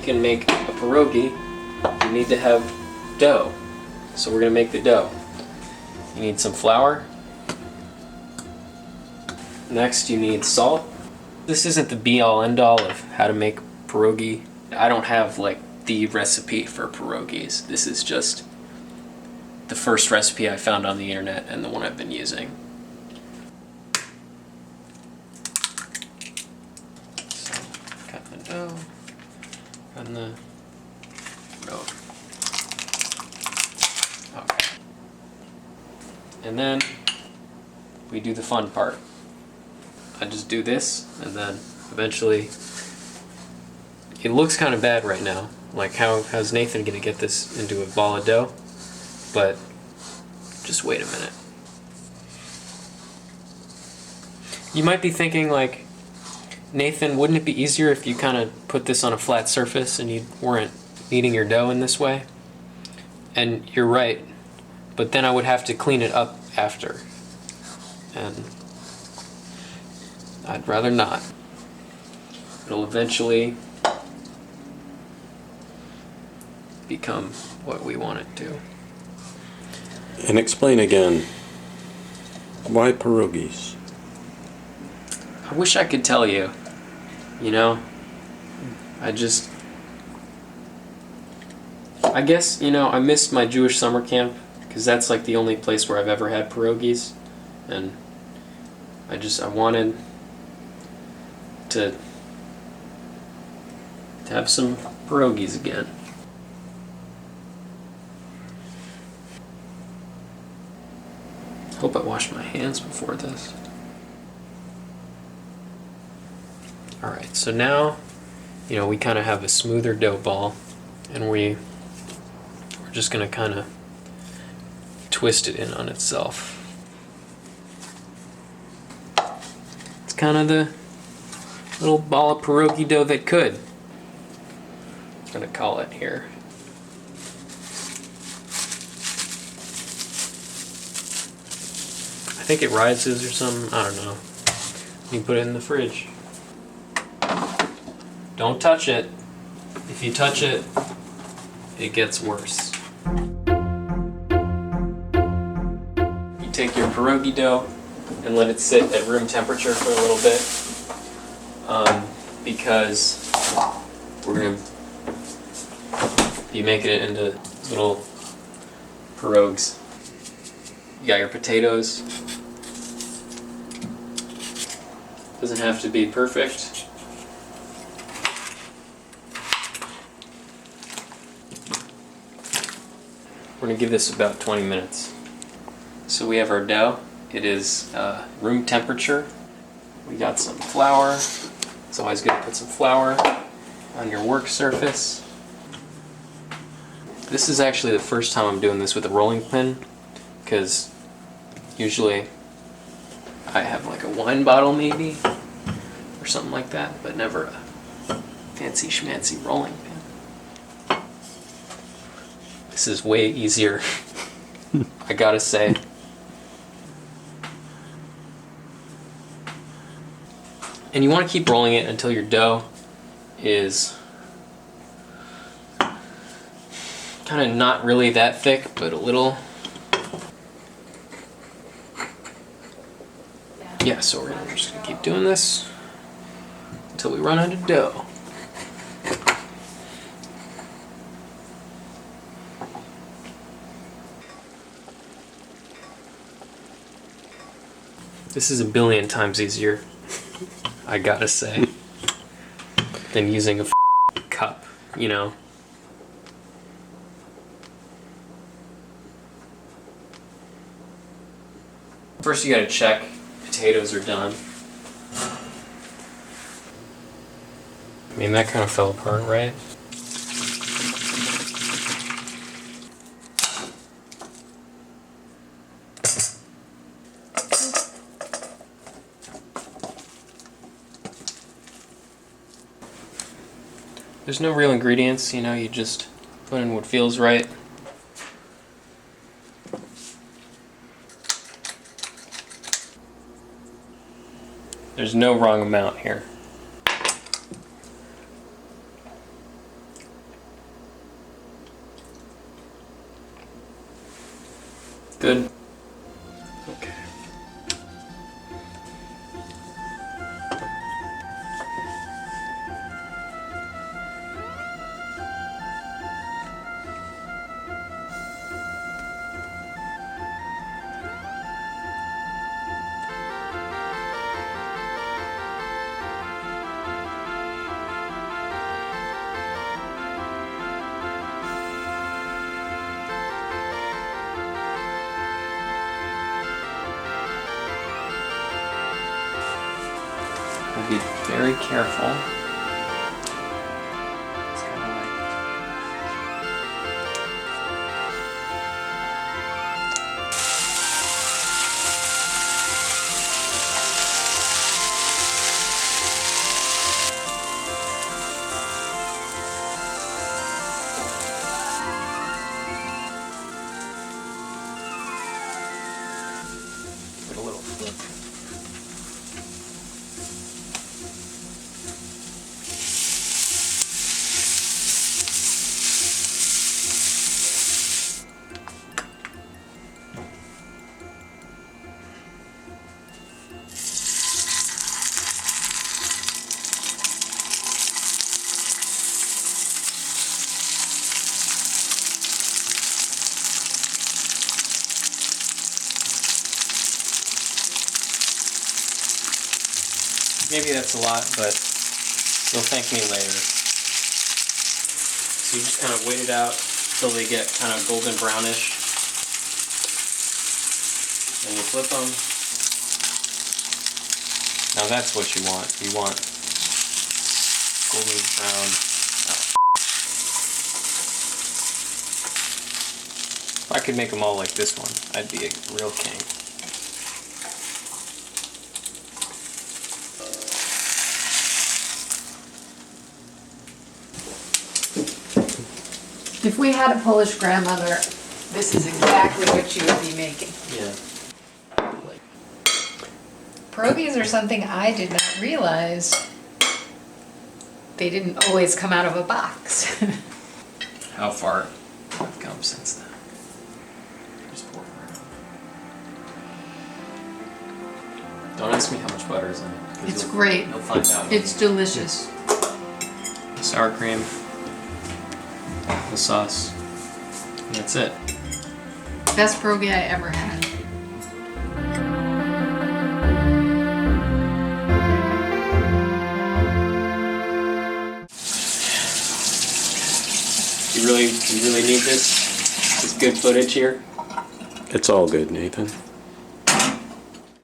can make a pierogi, you need to have dough. So we're going to make the dough. You need some flour. Next you need salt. This isn't the be-all end-all of how to make pierogi. I don't have like the recipe for pierogies. This is just the first recipe I found on the internet and the one I've been using. So, cut the dough on the road. Okay. And then we do the fun part. I just do this, and then eventually, it looks kind of bad right now. Like, how's Nathan gonna get this into a ball of dough? But just wait a minute. You might be thinking, like, Nathan, wouldn't it be easier if you kind of put this on a flat surface and you weren't kneading your dough in this way? And you're right, but then I would have to clean it up after. And I'd rather not. It'll eventually become what we want it to. And explain again, why pierogies? I wish I could tell you, you know, I guess, you know, I missed my Jewish summer camp, because that's like the only place where I've ever had pierogies, and I wanted to have some pierogies again. Hope I washed my hands before this. Alright, so now, you know, we kind of have a smoother dough ball, and we're just going to kind of twist it in on itself. It's kind of the little ball of pierogi dough that could. I'm going to call it here. I think it rises or something, I don't know. You can put it in the fridge. Don't touch it. If you touch it, it gets worse. You take your pierogi dough and let it sit at room temperature for a little bit, because we're going to be making it into little pierogies. You got your potatoes. Doesn't have to be perfect. We're going to give this about 20 minutes. So we have our dough. It is room temperature. We got some flour. It's always good to put some flour on your work surface. This is actually the first time I'm doing this with a rolling pin, because usually I have like a wine bottle maybe, or something like that, but never a fancy schmancy rolling pin. This is way easier, I gotta say. And you want to keep rolling it until your dough is kind of not really that thick, but a little. Yeah, so we're just going to keep doing this until we run out of dough. This is a billion times easier, I gotta say, than using a cup, you know? First you gotta check potatoes are done. I mean, that kind of fell apart, right? There's no real ingredients, you know, you just put in what feels right. There's no wrong amount here. I'll be very careful. It's kind of like a little flip. Maybe that's a lot, but you'll thank me later. So you just kind of wait it out till they get kind of golden brownish. And you flip them. Now that's what you want. You want golden brown. Oh. If I could make them all like this one, I'd be a real king. If we had a Polish grandmother, this is exactly what you would be making. Yeah. Pierogies are something I did not realize. They didn't always come out of a box. How far I've come since then. Just pour it around. Don't ask me how much butter is in it. 'Cause It's great. You'll find out. It's delicious. Sour cream, the sauce, and that's it. Best pierogi I ever had. You really need this good footage here? It's all good, Nathan.